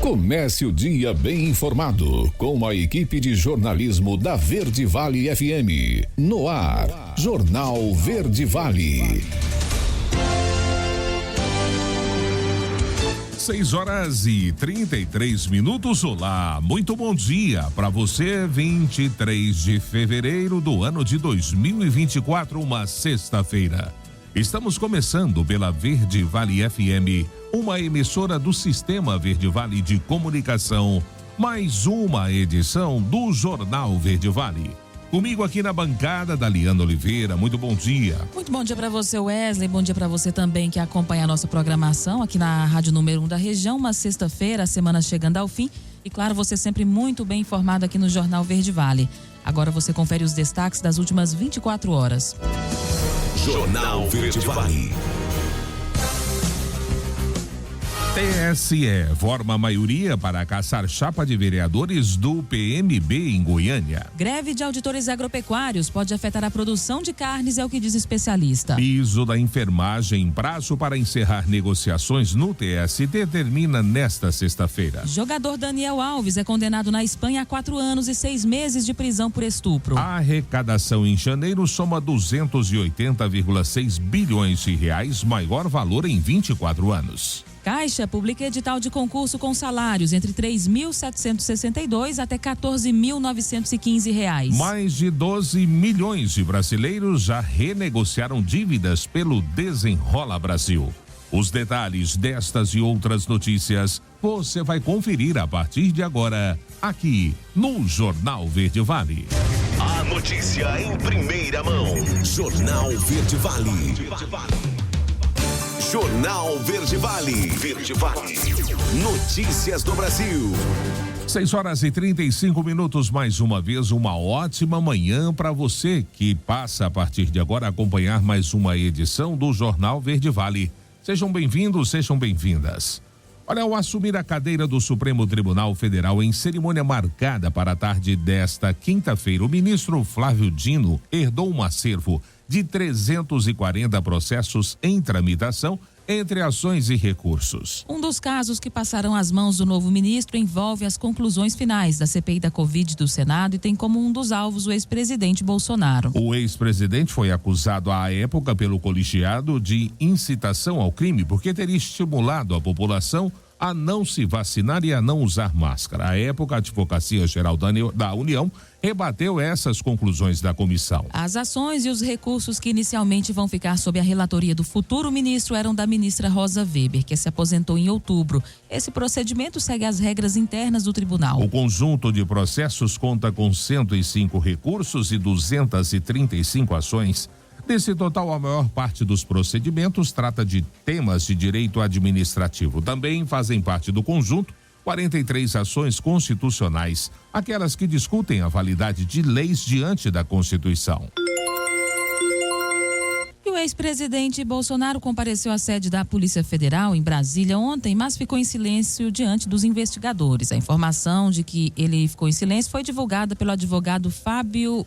Comece o dia bem informado com a equipe de jornalismo da Verde Vale FM. No ar, Jornal Verde Vale. 6h33. Olá, muito bom dia para você. 23 de fevereiro do ano de 2024, uma sexta-feira. Estamos começando pela Verde Vale FM, uma emissora do Sistema Verde Vale de Comunicação, mais uma edição do Jornal Verde Vale. Comigo aqui na bancada, Daliana Oliveira. Muito bom dia. Muito bom dia para você, Wesley. Bom dia para você também que acompanha a nossa programação aqui na Rádio Número 1 da região. Uma sexta-feira, a semana chegando ao fim. E claro, você sempre muito bem informado aqui no Jornal Verde Vale. Agora você confere os destaques das últimas 24 horas. Jornal Verde Vale. TSE forma maioria para caçar chapa de vereadores do PMB em Goiânia. Greve de auditores agropecuários pode afetar a produção de carnes, é o que diz especialista. Piso da enfermagem, prazo para encerrar negociações no TST termina nesta sexta-feira. Jogador Daniel Alves é condenado na Espanha a 4 anos e 6 meses de prisão por estupro. A arrecadação em janeiro soma 280,6 bilhões de reais, maior valor em 24 anos. Caixa publica edital de concurso com salários entre R$ 3.762 até R$ 14.915. Mais de 12 milhões de brasileiros já renegociaram dívidas pelo Desenrola Brasil. Os detalhes destas e outras notícias você vai conferir a partir de agora, aqui no Jornal Verde Vale. A notícia em primeira mão. Jornal Verde Vale. Jornal Verde Vale. Verde Vale. Notícias do Brasil. 6h35, mais uma vez, uma ótima manhã para você que passa a partir de agora a acompanhar mais uma edição do Jornal Verde Vale. Sejam bem-vindos, sejam bem-vindas. Olha, ao assumir a cadeira do Supremo Tribunal Federal em cerimônia marcada para a tarde desta quinta-feira, o ministro Flávio Dino herdou um acervo de 340 processos em tramitação entre ações e recursos. Um dos casos que passarão às mãos do novo ministro envolve as conclusões finais da CPI da Covid do Senado e tem como um dos alvos o ex-presidente Bolsonaro. O ex-presidente foi acusado à época pelo colegiado de incitação ao crime porque teria estimulado a população a não se vacinar e a não usar máscara. À época, a Advocacia Geral da União rebateu essas conclusões da comissão. As ações e os recursos que inicialmente vão ficar sob a relatoria do futuro ministro eram da ministra Rosa Weber, que se aposentou em outubro. Esse procedimento segue as regras internas do tribunal. O conjunto de processos conta com 105 recursos e 235 ações. Desse total, a maior parte dos procedimentos trata de temas de direito administrativo. Também fazem parte do conjunto 43 ações constitucionais, aquelas que discutem a validade de leis diante da Constituição. E o ex-presidente Bolsonaro compareceu à sede da Polícia Federal em Brasília ontem, mas ficou em silêncio diante dos investigadores. A informação de que ele ficou em silêncio foi divulgada pelo advogado Fábio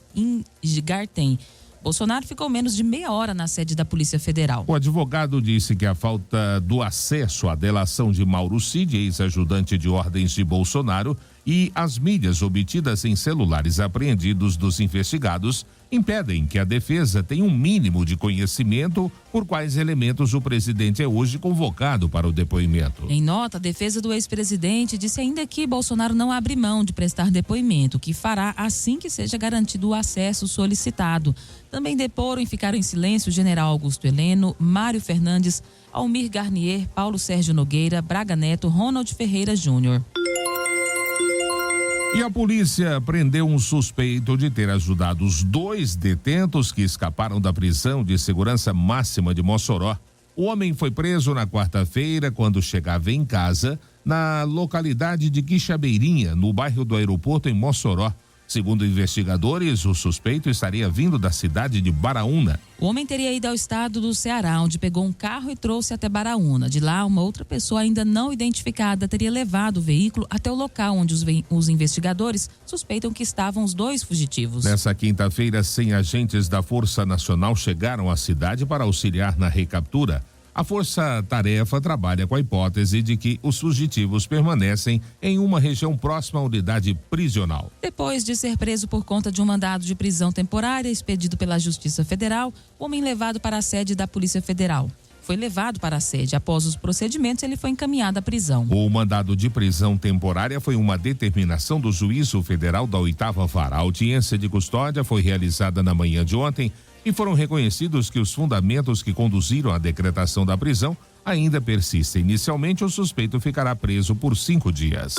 Ingarten. Bolsonaro ficou menos de meia hora na sede da Polícia Federal. O advogado disse que a falta do acesso à delação de Mauro Cid, ex-ajudante de ordens de Bolsonaro, e as mídias obtidas em celulares apreendidos dos investigados impedem que a defesa tenha um mínimo de conhecimento por quais elementos o presidente é hoje convocado para o depoimento. Em nota, a defesa do ex-presidente disse ainda que Bolsonaro não abre mão de prestar depoimento, que fará assim que seja garantido o acesso solicitado. Também deporam e ficaram em silêncio o general Augusto Heleno, Mário Fernandes, Almir Garnier, Paulo Sérgio Nogueira, Braga Neto, Ronald Ferreira Júnior. E a polícia prendeu um suspeito de ter ajudado os 2 detentos que escaparam da prisão de segurança máxima de Mossoró. O homem foi preso na quarta-feira quando chegava em casa, na localidade de Quixabeirinha, no bairro do Aeroporto, em Mossoró. Segundo investigadores, o suspeito estaria vindo da cidade de Baraúna. O homem teria ido ao estado do Ceará, onde pegou um carro e trouxe até Baraúna. De lá, uma outra pessoa ainda não identificada teria levado o veículo até o local onde os investigadores suspeitam que estavam os 2 fugitivos. Nessa quinta-feira, 100 agentes da Força Nacional chegaram à cidade para auxiliar na recaptura. A força-tarefa trabalha com a hipótese de que os fugitivos permanecem em uma região próxima à unidade prisional. Depois de ser preso por conta de um mandado de prisão temporária expedido pela Justiça Federal, o homem levado para a sede da Polícia Federal. Foi levado para a sede. Após os procedimentos, ele foi encaminhado à prisão. O mandado de prisão temporária foi uma determinação do Juízo Federal da 8ª Vara. A audiência de custódia foi realizada na manhã de ontem e foram reconhecidos que os fundamentos que conduziram à decretação da prisão ainda persistem. Inicialmente, o suspeito ficará preso por 5 dias.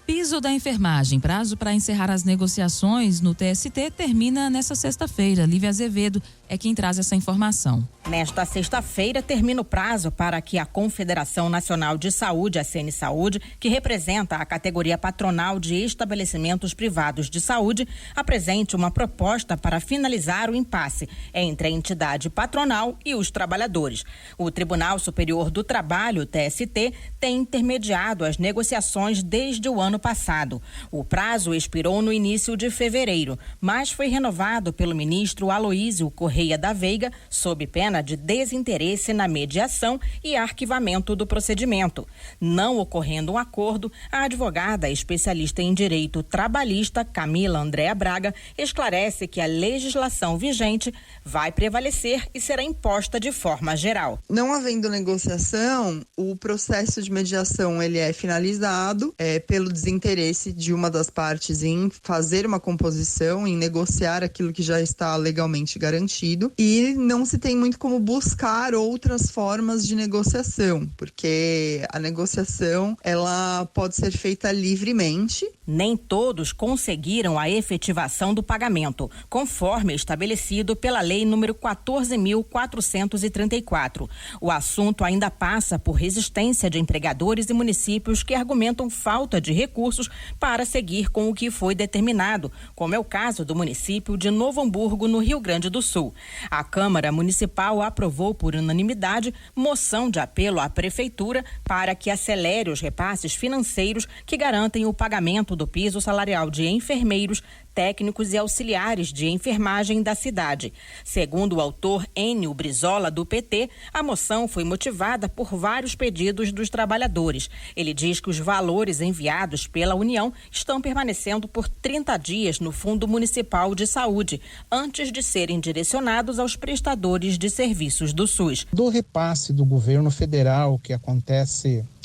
Piso da enfermagem. Prazo para encerrar as negociações no TST termina nesta sexta-feira. Lívia Azevedo é quem traz essa informação. Nesta sexta-feira termina o prazo para que a Confederação Nacional de Saúde, a CNSaúde, que representa a categoria patronal de estabelecimentos privados de saúde, apresente uma proposta para finalizar o impasse entre a entidade patronal e os trabalhadores. O Tribunal Superior do Trabalho, TST, tem intermediado as negociações desde o ano passado. O prazo expirou no início de fevereiro, mas foi renovado pelo ministro Aloísio Correia da Veiga, sob pena de desinteresse na mediação e arquivamento do procedimento. Não ocorrendo um acordo, a advogada especialista em direito trabalhista, Camila Andréa Braga, esclarece que a legislação vigente vai prevalecer e será imposta de forma geral. Não havendo negociação, o processo de mediação ele é finalizado pelo desinteresse de uma das partes em fazer uma composição, em negociar aquilo que já está legalmente garantido, e não se tem muito como buscar outras formas de negociação, porque a negociação ela pode ser feita livremente. Nem todos conseguiram a efetivação do pagamento, conforme estabelecido pela Lei número 14.434. O assunto ainda passa por resistência de empregadores e municípios que argumentam falta de recursos para seguir com o que foi determinado, como é o caso do município de Novo Hamburgo, no Rio Grande do Sul. A Câmara Municipal aprovou por unanimidade moção de apelo à Prefeitura para que acelere os repasses financeiros que garantem o pagamento do piso salarial de enfermeiros, técnicos e auxiliares de enfermagem da cidade. Segundo o autor Enio Brizola, do PT, a moção foi motivada por vários pedidos dos trabalhadores. Ele diz que os valores enviados pela União estão permanecendo por 30 dias no Fundo Municipal de Saúde, antes de serem direcionados aos prestadores de serviços do SUS. Do repasse do governo federal que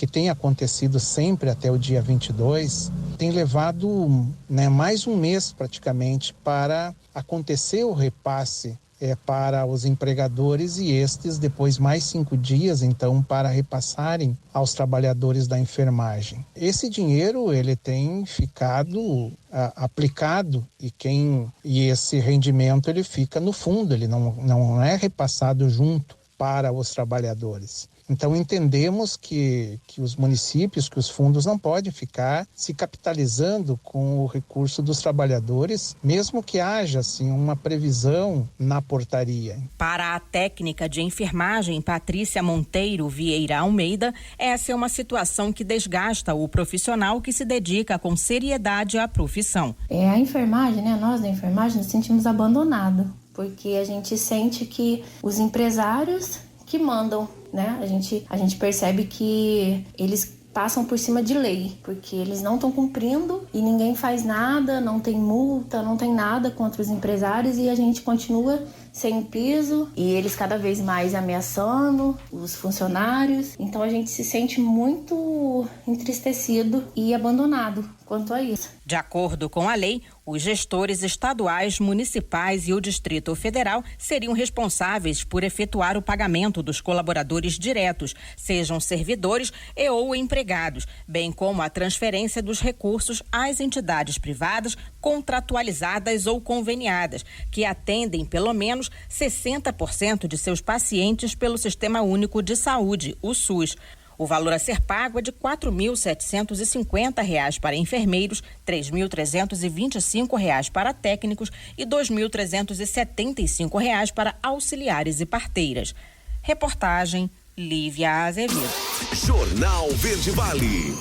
tem acontecido sempre até o dia 22, tem levado mais um mês praticamente para acontecer o repasse para os empregadores e estes depois mais 5 dias então para repassarem aos trabalhadores da enfermagem. Esse dinheiro ele tem ficado aplicado e esse rendimento ele fica no fundo, ele não é repassado junto para os trabalhadores. Então entendemos que os municípios, que os fundos não podem ficar se capitalizando com o recurso dos trabalhadores, mesmo que haja assim uma previsão na portaria. Para a técnica de enfermagem Patrícia Monteiro Vieira Almeida, essa é uma situação que desgasta o profissional que se dedica com seriedade à profissão. A enfermagem, nós da enfermagem nos sentimos abandonados, porque a gente sente que os empresários que mandam, a gente percebe que eles passam por cima de lei, porque eles não estão cumprindo e ninguém faz nada, não tem multa, não tem nada contra os empresários e a gente continua sem piso e eles cada vez mais ameaçando os funcionários. Então a gente se sente muito entristecido e abandonado quanto a isso. De acordo com a lei, os gestores estaduais, municipais e o Distrito Federal seriam responsáveis por efetuar o pagamento dos colaboradores diretos, sejam servidores e ou empregados, bem como a transferência dos recursos às entidades privadas contratualizadas ou conveniadas, que atendem pelo menos 60% de seus pacientes pelo Sistema Único de Saúde, o SUS. O valor a ser pago é de R$ 4.750 para enfermeiros, R$ 3.325 para técnicos e R$ 2.375 para auxiliares e parteiras. Reportagem Lívia Azevedo. Jornal Verde Vale.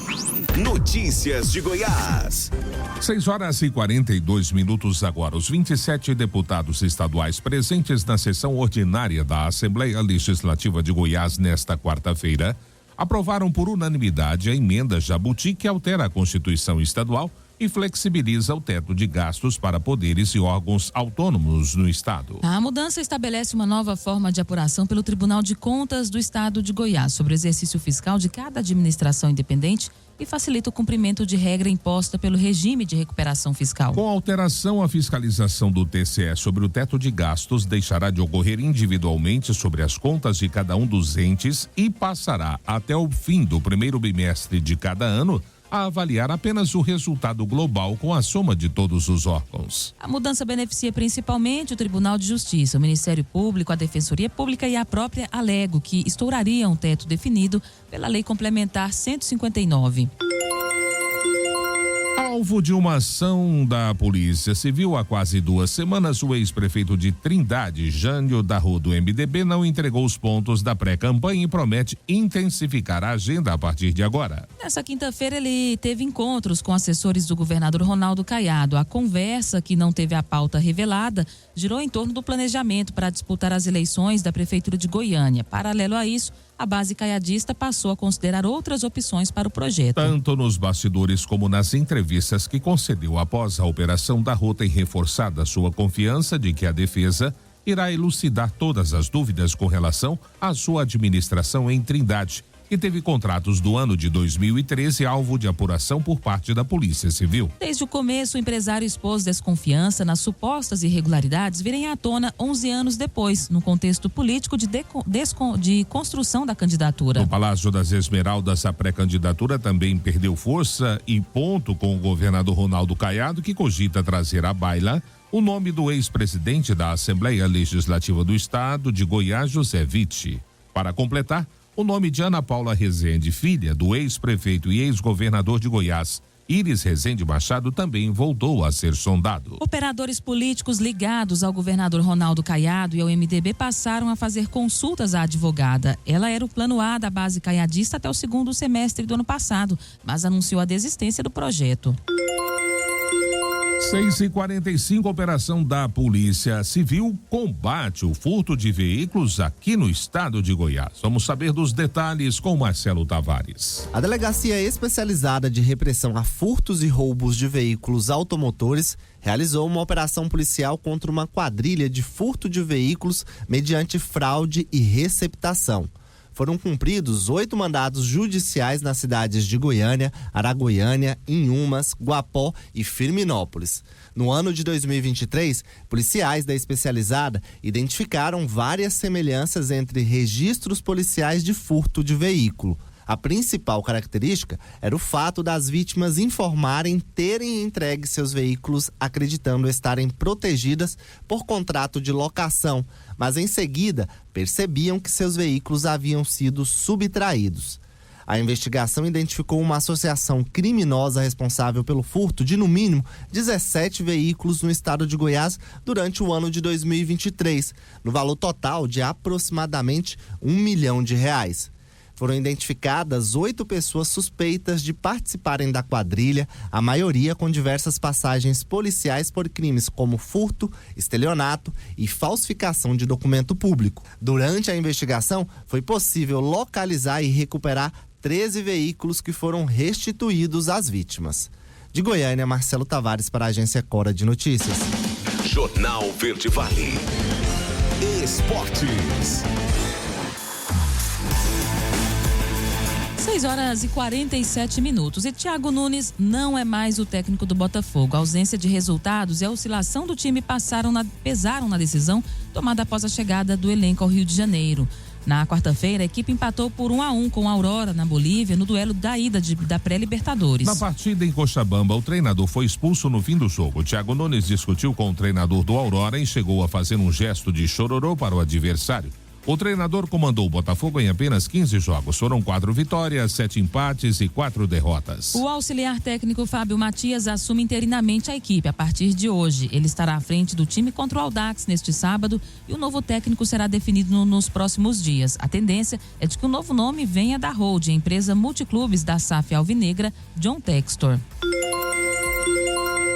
Notícias de Goiás. 6h42 agora. Os 27 deputados estaduais presentes na sessão ordinária da Assembleia Legislativa de Goiás nesta quarta-feira aprovaram por unanimidade a emenda Jabuti, que altera a Constituição Estadual e flexibiliza o teto de gastos para poderes e órgãos autônomos no estado. A mudança estabelece uma nova forma de apuração pelo Tribunal de Contas do Estado de Goiás sobre o exercício fiscal de cada administração independente e facilita o cumprimento de regra imposta pelo regime de recuperação fiscal. Com a alteração, a fiscalização do TCE sobre o teto de gastos deixará de ocorrer individualmente sobre as contas de cada um dos entes e passará até o fim do primeiro bimestre de cada ano a avaliar apenas o resultado global com a soma de todos os órgãos. A mudança beneficia principalmente o Tribunal de Justiça, o Ministério Público, a Defensoria Pública e a própria Alego, que estourariam o teto definido pela Lei Complementar 159. Alvo de uma ação da Polícia Civil há quase 2 semanas, o ex-prefeito de Trindade, Jânio Darro, do MDB, não entregou os pontos da pré-campanha e promete intensificar a agenda a partir de agora. Nessa quinta-feira, ele teve encontros com assessores do governador Ronaldo Caiado. A conversa, que não teve a pauta revelada, girou em torno do planejamento para disputar as eleições da Prefeitura de Goiânia. Paralelo a isso, a base caiadista passou a considerar outras opções para o projeto. Tanto nos bastidores como nas entrevistas que concedeu após a operação, Darro tem reforçado a sua confiança de que a defesa irá elucidar todas as dúvidas com relação à sua administração em Trindade, que teve contratos do ano de 2013 alvo de apuração por parte da Polícia Civil. Desde o começo, o empresário expôs desconfiança nas supostas irregularidades virem à tona 11 anos depois, no contexto político de construção da candidatura. No Palácio das Esmeraldas, a pré-candidatura também perdeu força e ponto com o governador Ronaldo Caiado, que cogita trazer à baila o nome do ex-presidente da Assembleia Legislativa do Estado de Goiás, José Witt. Para completar, o nome de Ana Paula Rezende, filha do ex-prefeito e ex-governador de Goiás, Iris Rezende Machado, também voltou a ser sondado. Operadores políticos ligados ao governador Ronaldo Caiado e ao MDB passaram a fazer consultas à advogada. Ela era o plano A da base caiadista até o 2º semestre do ano passado, mas anunciou a desistência do projeto. 6h45, operação da Polícia Civil combate o furto de veículos aqui no estado de Goiás. Vamos saber dos detalhes com Marcelo Tavares. A Delegacia Especializada de Repressão a Furtos e Roubos de Veículos Automotores realizou uma operação policial contra uma quadrilha de furto de veículos mediante fraude e receptação. Foram cumpridos 8 mandados judiciais nas cidades de Goiânia, Araguaiânia, Inhumas, Guapó e Firminópolis. No ano de 2023, policiais da especializada identificaram várias semelhanças entre registros policiais de furto de veículo. A principal característica era o fato das vítimas informarem terem entregue seus veículos acreditando estarem protegidas por contrato de locação, mas em seguida percebiam que seus veículos haviam sido subtraídos. A investigação identificou uma associação criminosa responsável pelo furto de, no mínimo, 17 veículos no estado de Goiás durante o ano de 2023, no valor total de aproximadamente R$1 milhão. Foram identificadas 8 pessoas suspeitas de participarem da quadrilha, a maioria com diversas passagens policiais por crimes como furto, estelionato e falsificação de documento público. Durante a investigação, foi possível localizar e recuperar 13 veículos que foram restituídos às vítimas. De Goiânia, Marcelo Tavares para a Agência Cora de Notícias. Jornal Verde Vale. Esportes. 6h47. E Thiago Nunes não é mais o técnico do Botafogo. A ausência de resultados e a oscilação do time pesaram na decisão tomada após a chegada do elenco ao Rio de Janeiro. Na quarta-feira, a equipe empatou por 1-1 com a Aurora, na Bolívia, no duelo da ida da pré-Libertadores. Na partida em Cochabamba, o treinador foi expulso no fim do jogo. Thiago Nunes discutiu com o treinador do Aurora e chegou a fazer um gesto de chororô para o adversário. O treinador comandou o Botafogo em apenas 15 jogos. Foram 4 vitórias, 7 empates e 4 derrotas. O auxiliar técnico Fábio Matias assume interinamente a equipe a partir de hoje. Ele estará à frente do time contra o Audax neste sábado e o novo técnico será definido nos próximos dias. A tendência é de que o novo nome venha da Hold, empresa multiclubes da SAF Alvinegra, John Textor.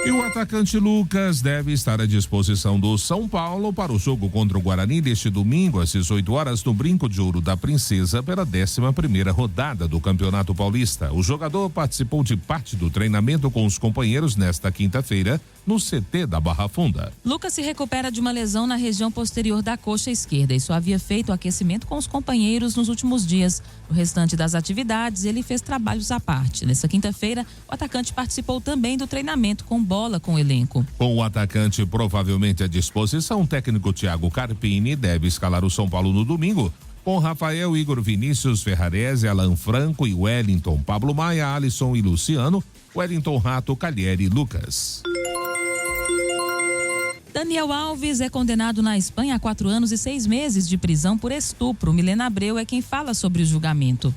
E o atacante Lucas deve estar à disposição do São Paulo para o jogo contra o Guarani deste domingo às 18 horas no Brinco de Ouro da Princesa pela 11ª rodada do Campeonato Paulista. O jogador participou de parte do treinamento com os companheiros nesta quinta-feira no CT da Barra Funda. Lucas se recupera de uma lesão na região posterior da coxa esquerda e só havia feito aquecimento com os companheiros nos últimos dias. No restante das atividades, ele fez trabalhos à parte. Nessa quinta-feira, o atacante participou também do treinamento com bola com o elenco. Com o atacante provavelmente à disposição, o técnico Thiago Carpini deve escalar o São Paulo no domingo, com Rafael, Igor, Vinícius, Ferrarese, Alan Franco e Wellington, Pablo Maia, Alisson e Luciano, Wellington, Rato, Calheri e Lucas. Daniel Alves é condenado na Espanha a 4 anos e 6 meses de prisão por estupro. Milena Abreu é quem fala sobre o julgamento.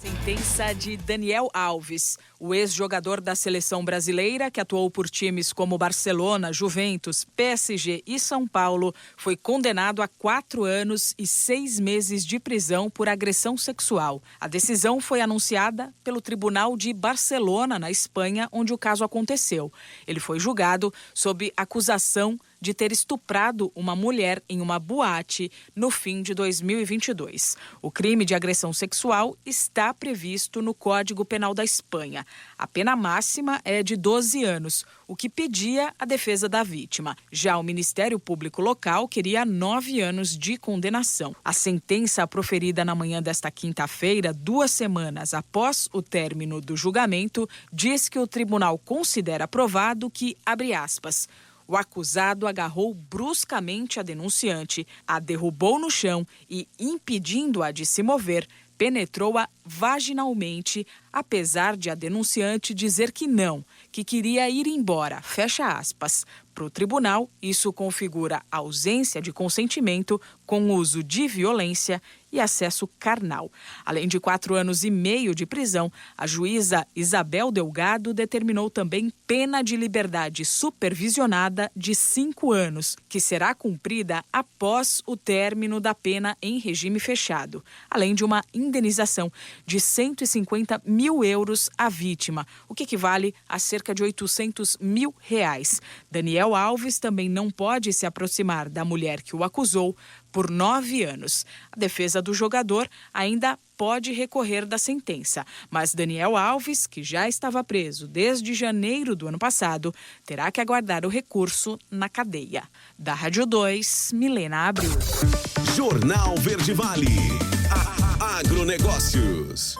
Sentença de Daniel Alves, o ex-jogador da seleção brasileira que atuou por times como Barcelona, Juventus, PSG e São Paulo, foi condenado a 4 anos e 6 meses de prisão por agressão sexual. A decisão foi anunciada pelo Tribunal de Barcelona, na Espanha, onde o caso aconteceu. Ele foi julgado sob acusação de ter estuprado uma mulher em uma boate no fim de 2022. O crime de agressão sexual está previsto no Código Penal da Espanha. A pena máxima é de 12 anos, o que pedia a defesa da vítima. Já o Ministério Público local queria 9 anos de condenação. A sentença proferida na manhã desta quinta-feira, 2 semanas após o término do julgamento, diz que o tribunal considera provado que, abre aspas, o acusado agarrou bruscamente a denunciante, a derrubou no chão e, impedindo-a de se mover, penetrou-a vaginalmente, apesar de a denunciante dizer que não, que queria ir embora, fecha aspas. Para o tribunal, isso configura ausência de consentimento com uso de violência e acesso carnal. Além de 4 anos e meio de prisão, a juíza Isabel Delgado determinou também pena de liberdade supervisionada de 5 anos, que será cumprida após o término da pena em regime fechado, além de uma indenização de 150 mil euros à vítima, o que equivale a cerca de R$800 mil. Daniel Alves também não pode se aproximar da mulher que o acusou por 9 anos. A defesa do jogador ainda pode recorrer da sentença, mas Daniel Alves, que já estava preso desde janeiro do ano passado, terá que aguardar o recurso na cadeia. Da Rádio 2, Milena Abreu. Jornal Verde Vale. Agronegócios.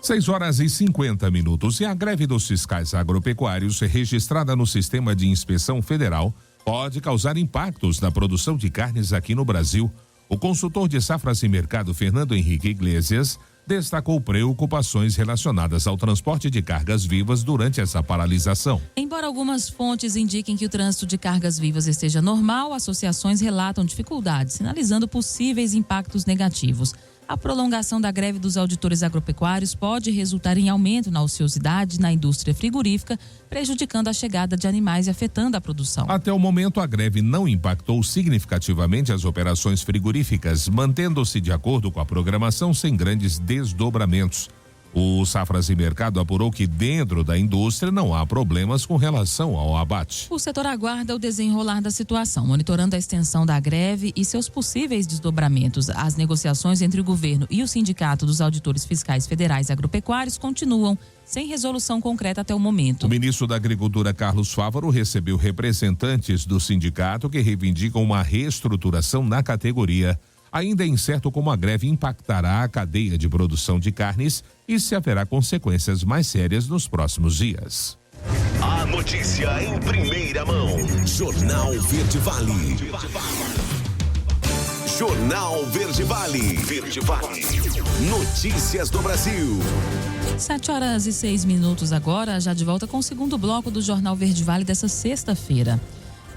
6h50. E a greve dos fiscais agropecuários, registrada no Sistema de Inspeção Federal, pode causar impactos na produção de carnes aqui no Brasil. O consultor de safras e mercado, Fernando Henrique Iglesias, destacou preocupações relacionadas ao transporte de cargas vivas durante essa paralisação. Embora algumas fontes indiquem que o trânsito de cargas vivas esteja normal, associações relatam dificuldades, sinalizando possíveis impactos negativos. A prolongação da greve dos auditores agropecuários pode resultar em aumento na ociosidade na indústria frigorífica, prejudicando a chegada de animais e afetando a produção. Até o momento, a greve não impactou significativamente as operações frigoríficas, mantendo-se de acordo com a programação sem grandes desdobramentos. O Safras e Mercado apurou que dentro da indústria não há problemas com relação ao abate. O setor aguarda o desenrolar da situação, monitorando a extensão da greve e seus possíveis desdobramentos. As negociações entre o governo e o Sindicato dos Auditores Fiscais Federais Agropecuários continuam sem resolução concreta até o momento. O ministro da Agricultura, Carlos Fávaro, recebeu representantes do sindicato que reivindicam uma reestruturação na categoria. Ainda é incerto como a greve impactará a cadeia de produção de carnes e se haverá consequências mais sérias nos próximos dias. A notícia em primeira mão. Jornal Verde Vale. Jornal Verde Vale. Verde Vale. Notícias do Brasil. 7h06 agora, já de volta com o segundo bloco do Jornal Verde Vale dessa sexta-feira.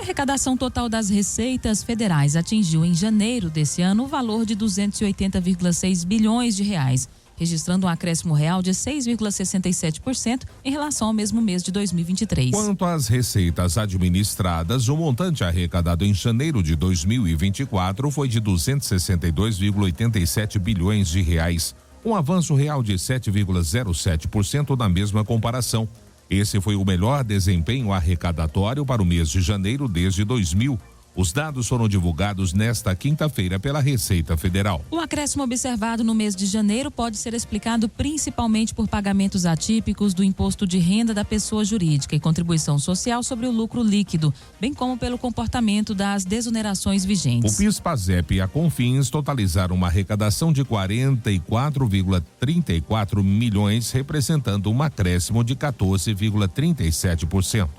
arrecadação total das receitas federais atingiu em janeiro desse ano o valor de 280,6 bilhões de reais, registrando um acréscimo real de 6,67% em relação ao mesmo mês de 2023. Quanto às receitas administradas, o montante arrecadado em janeiro de 2024 foi de 262,87 bilhões de reais, um avanço real de 7,07% na mesma comparação. Esse foi o melhor desempenho arrecadatório para o mês de janeiro desde 2000. Os dados foram divulgados nesta quinta-feira pela Receita Federal. O acréscimo observado no mês de janeiro pode ser explicado principalmente por pagamentos atípicos do imposto de renda da pessoa jurídica e contribuição social sobre o lucro líquido, bem como pelo comportamento das desonerações vigentes. O PIS, PASEP e a Confins totalizaram uma arrecadação de 44,34 milhões, representando um acréscimo de 14,37%.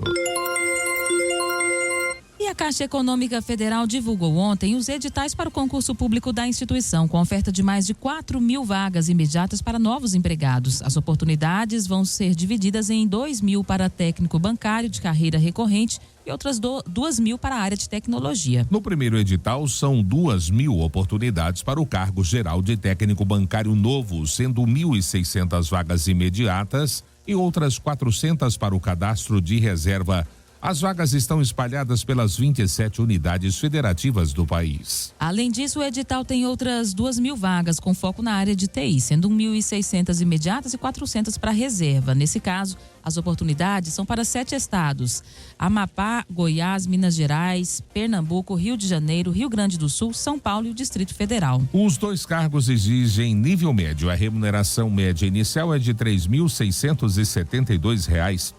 A Caixa Econômica Federal divulgou ontem os editais para o concurso público da instituição, com oferta de mais de 4.000 vagas imediatas para novos empregados. As oportunidades vão ser divididas em 2.000 para técnico bancário de carreira recorrente e outras 2.000 para a área de tecnologia. No primeiro edital, são 2.000 oportunidades para o cargo geral de técnico bancário novo, sendo 1.600 vagas imediatas e outras 400 para o cadastro de reserva. As vagas estão espalhadas pelas 27 unidades federativas do país. Além disso, o edital tem outras 2.000 vagas com foco na área de TI, sendo 1.600 imediatas e 400 para reserva. Nesse caso, as oportunidades são para 7 estados: Amapá, Goiás, Minas Gerais, Pernambuco, Rio de Janeiro, Rio Grande do Sul, São Paulo e o Distrito Federal. Os 2 cargos exigem nível médio. A remuneração média inicial é de R$ 3.672.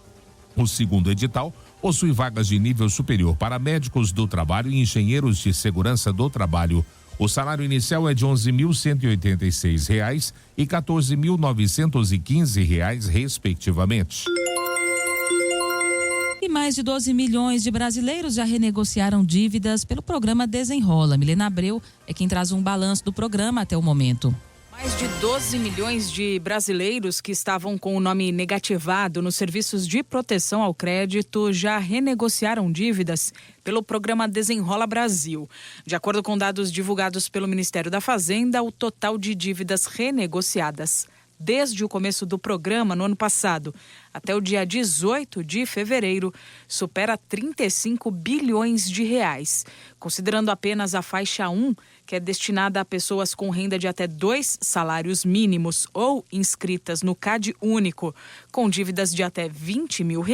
O segundo edital possui vagas de nível superior para médicos do trabalho e engenheiros de segurança do trabalho. O salário inicial é de R$ 11.186 e R$ 14.915, respectivamente. E mais de 12 milhões de brasileiros já renegociaram dívidas pelo programa Desenrola. Milena Abreu é quem traz um balanço do programa até o momento. Mais de 12 milhões de brasileiros que estavam com o nome negativado nos serviços de proteção ao crédito já renegociaram dívidas pelo programa Desenrola Brasil. De acordo com dados divulgados pelo Ministério da Fazenda, o total de dívidas renegociadas desde o começo do programa no ano passado até o dia 18 de fevereiro supera 35 bilhões de reais. Considerando apenas a faixa 1, que é destinada a pessoas com renda de até 2 salários mínimos ou inscritas no CAD único, com dívidas de até R$20 mil, o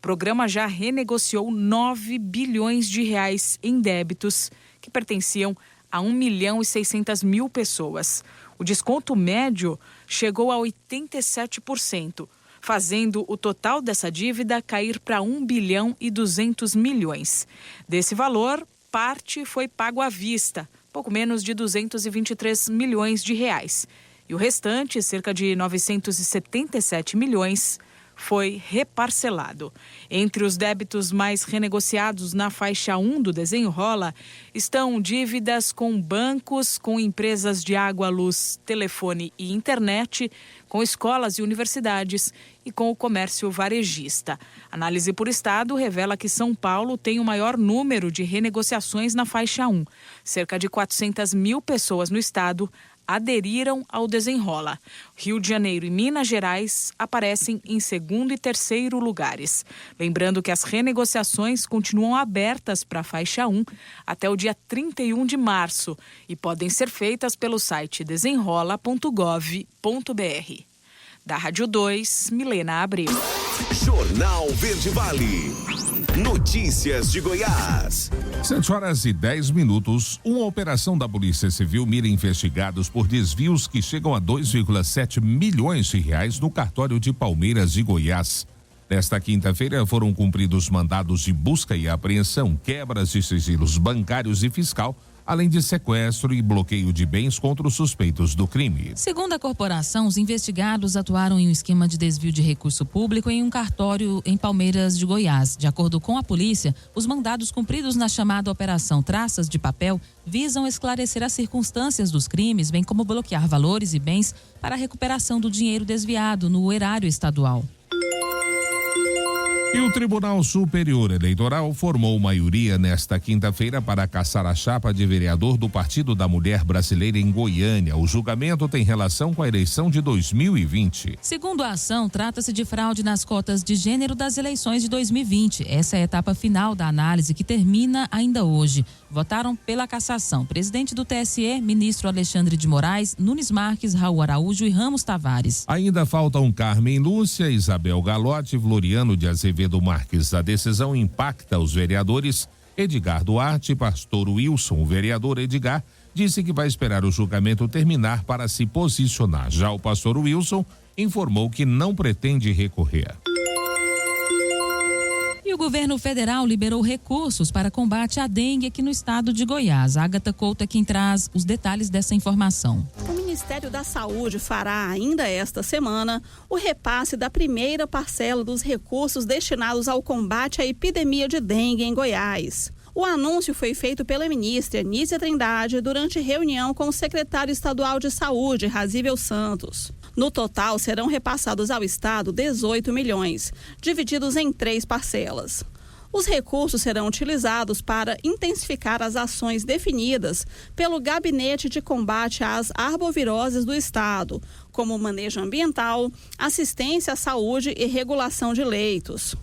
programa já renegociou 9 bilhões de reais em débitos que pertenciam a 1.600.000 pessoas. O desconto médio chegou a 87%, fazendo o total dessa dívida cair para 1.200 bilhões. Desse valor, parte foi pago à vista, pouco menos de 223 milhões de reais. E o restante, cerca de 977 milhões, foi reparcelado. Entre os débitos mais renegociados na faixa 1 do Desenrola estão dívidas com bancos, com empresas de água, luz, telefone e internet, com escolas e universidades e com o comércio varejista. Análise por estado revela que São Paulo tem o maior número de renegociações na faixa 1. Cerca de 400 mil pessoas no estado aderiram ao Desenrola. Rio de Janeiro e Minas Gerais aparecem em segundo e terceiro lugares. Lembrando que as renegociações continuam abertas para a faixa 1 até o dia 31 de março e podem ser feitas pelo site desenrola.gov.br. Da Rádio 2, Milena Abreu. Jornal Verde Vale. Notícias de Goiás. 7h10. Uma operação da Polícia Civil mira investigados por desvios que chegam a 2,7 milhões de reais no cartório de Palmeiras de Goiás. Nesta quinta-feira foram cumpridos mandados de busca e apreensão, quebras de sigilos bancários e fiscal, além de sequestro e bloqueio de bens contra os suspeitos do crime. Segundo a corporação, os investigados atuaram em um esquema de desvio de recurso público em um cartório em Palmeiras de Goiás. De acordo com a polícia, os mandados cumpridos na chamada Operação Traças de Papel visam esclarecer as circunstâncias dos crimes, bem como bloquear valores e bens para a recuperação do dinheiro desviado no erário estadual. E o Tribunal Superior Eleitoral formou maioria nesta quinta-feira para cassar a chapa de vereador do Partido da Mulher Brasileira em Goiânia. O julgamento tem relação com a eleição de 2020. Segundo a ação, trata-se de fraude nas cotas de gênero das eleições de 2020. Essa é a etapa final da análise que termina ainda hoje. Votaram pela cassação presidente do TSE, ministro Alexandre de Moraes, Nunes Marques, Raul Araújo e Ramos Tavares. Ainda faltam Carmen Lúcia, Isabel Galotti, Floriano de Azevedo Marques. A decisão impacta os vereadores Edgar Duarte, pastor Wilson. O vereador Edgar disse que vai esperar o julgamento terminar para se posicionar. Já o pastor Wilson informou que não pretende recorrer. E o governo federal liberou recursos para combate à dengue aqui no estado de Goiás. A Agatha Couto é quem traz os detalhes dessa informação. O Ministério da Saúde fará ainda esta semana o repasse da primeira parcela dos recursos destinados ao combate à epidemia de dengue em Goiás. O anúncio foi feito pela ministra Nízia Trindade durante reunião com o secretário estadual de Saúde, Razível Santos. No total, serão repassados ao estado 18 milhões, divididos em 3 parcelas. Os recursos serão utilizados para intensificar as ações definidas pelo Gabinete de Combate às Arboviroses do Estado, como manejo ambiental, assistência à saúde e regulação de leitos.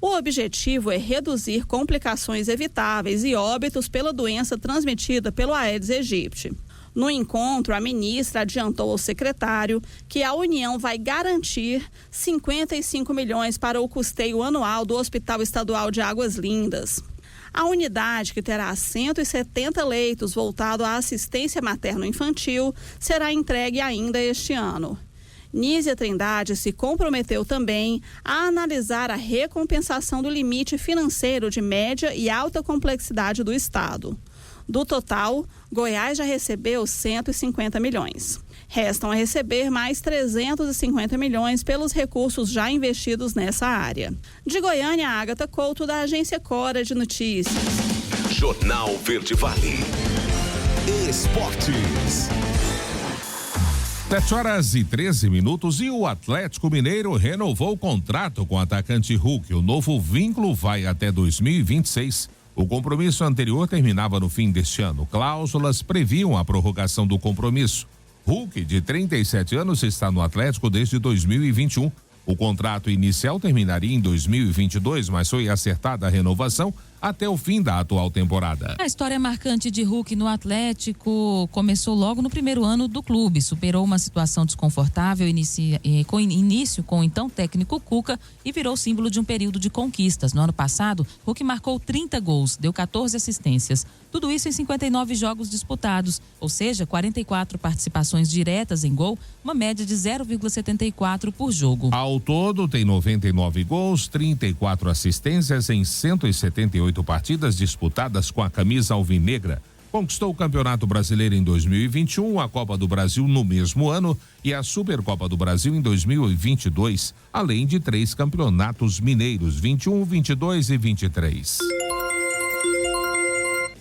O objetivo é reduzir complicações evitáveis e óbitos pela doença transmitida pelo Aedes aegypti. No encontro, a ministra adiantou ao secretário que a União vai garantir 55 milhões para o custeio anual do Hospital Estadual de Águas Lindas. A unidade, que terá 170 leitos voltado à assistência materno-infantil, será entregue ainda este ano. Nízia Trindade se comprometeu também a analisar a recompensação do limite financeiro de média e alta complexidade do Estado. Do total, Goiás já recebeu 150 milhões. Restam a receber mais 350 milhões pelos recursos já investidos nessa área. De Goiânia, Agatha Couto, da agência Cora de Notícias. Jornal Verde Vale. Esportes. 7h13 e o Atlético Mineiro renovou o contrato com o atacante Hulk. O novo vínculo vai até 2026. O compromisso anterior terminava no fim deste ano. Cláusulas previam a prorrogação do compromisso. Hulk, de 37 anos, está no Atlético desde 2021. O contrato inicial terminaria em 2022, mas foi acertada a renovação até o fim da atual temporada. A história marcante de Hulk no Atlético começou logo no primeiro ano do clube. Superou uma situação desconfortável com início com o então técnico Cuca e virou símbolo de um período de conquistas. No ano passado, Hulk marcou 30 gols, deu 14 assistências. Tudo isso em 59 jogos disputados, ou seja, 44 participações diretas em gol, uma média de 0,74 por jogo. Ao todo, tem 99 gols, 34 assistências em 178 partidas disputadas com a camisa alvinegra. Conquistou o Campeonato Brasileiro em 2021, a Copa do Brasil no mesmo ano e a Supercopa do Brasil em 2022, além de 3 campeonatos mineiros, 21, 22 e 23.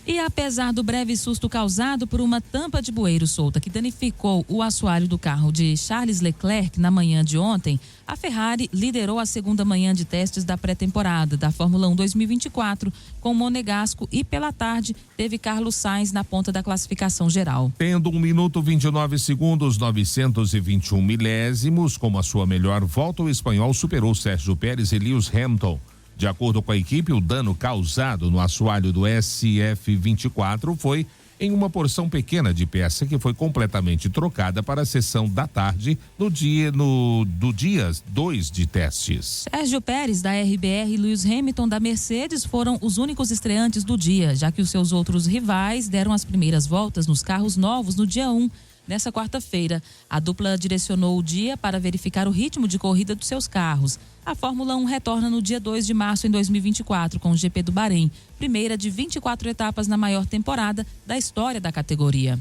E apesar do breve susto causado por uma tampa de bueiro solta que danificou o assoalho do carro de Charles Leclerc na manhã de ontem, a Ferrari liderou a segunda manhã de testes da pré-temporada da Fórmula 1 2024 com Monegasco e pela tarde teve Carlos Sainz na ponta da classificação geral. Tendo 1 minuto 29 segundos 921 milésimos como a sua melhor volta, o espanhol superou Sérgio Pérez e Lewis Hamilton. De acordo com a equipe, o dano causado no assoalho do SF24 foi em uma porção pequena de peça que foi completamente trocada para a sessão da tarde do dia 2 de testes. Sérgio Pérez, da RBR, e Lewis Hamilton, da Mercedes, foram os únicos estreantes do dia, já que os seus outros rivais deram as primeiras voltas nos carros novos no dia 1. Nessa quarta-feira, a dupla direcionou o dia para verificar o ritmo de corrida dos seus carros. A Fórmula 1 retorna no dia 2 de março em 2024 com o GP do Bahrein, primeira de 24 etapas na maior temporada da história da categoria.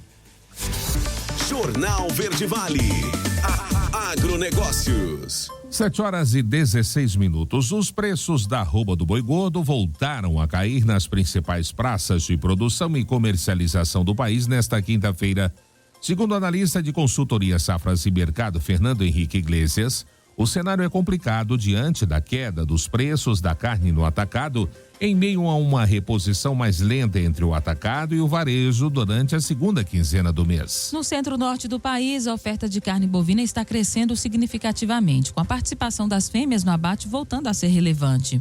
Jornal Verde Vale. Agronegócios. 7h16. Os preços da arroba do boi gordo voltaram a cair nas principais praças de produção e comercialização do país nesta quinta-feira. Segundo o analista de consultoria Safras e Mercado, Fernando Henrique Iglesias, O cenário é complicado diante da queda dos preços da carne no atacado, em meio a uma reposição mais lenta entre o atacado e o varejo durante a segunda quinzena do mês. No centro-norte do país, a oferta de carne bovina está crescendo significativamente, com a participação das fêmeas no abate voltando a ser relevante.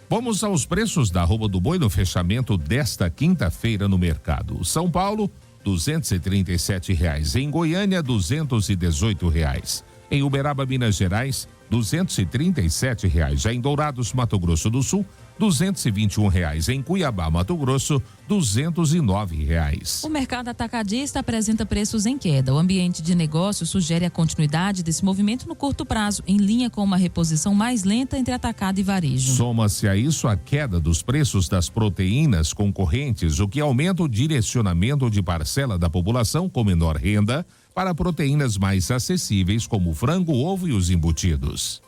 Vamos aos preços da arroba do boi no fechamento desta quinta-feira no mercado. São Paulo, R$ 237,00. Em Goiânia, R$ 218,00. Em Uberaba, Minas Gerais, R$ 237,00. Já em Dourados, Mato Grosso do Sul, R$ 221,00. Em Cuiabá, Mato Grosso, R$ 209,00. O mercado atacadista apresenta preços em queda. O ambiente de negócio sugere a continuidade desse movimento no curto prazo, em linha com uma reposição mais lenta entre atacado e varejo. Soma-se a isso a queda dos preços das proteínas concorrentes, o que aumenta o direcionamento de parcela da população com menor renda para proteínas mais acessíveis, como o frango, o ovo e os embutidos.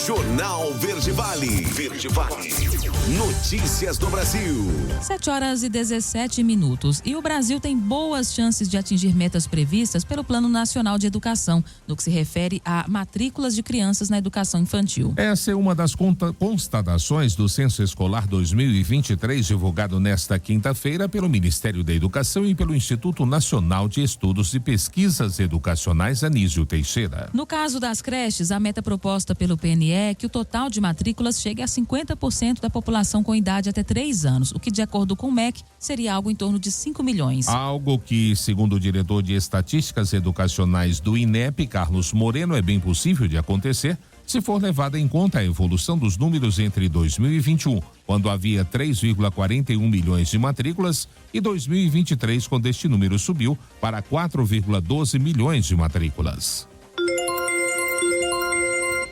Jornal Verde Vale. Verde Vale. Notícias do Brasil. 7h17. E o Brasil tem boas chances de atingir metas previstas pelo Plano Nacional de Educação, no que se refere a matrículas de crianças na educação infantil. Essa é uma das constatações do Censo Escolar 2023, divulgado nesta quinta-feira pelo Ministério da Educação e pelo Instituto Nacional de Estudos e Pesquisas Educacionais Anísio Teixeira. No caso das creches, a meta proposta pelo PNE é que o total de matrículas chegue a 50% da população com idade até 3 anos, o que, de acordo com o MEC, seria algo em torno de 5 milhões. Algo que, segundo o diretor de Estatísticas Educacionais do INEP, Carlos Moreno, é bem possível de acontecer se for levada em conta a evolução dos números entre 2021, quando havia 3,41 milhões de matrículas, e 2023, quando este número subiu para 4,12 milhões de matrículas.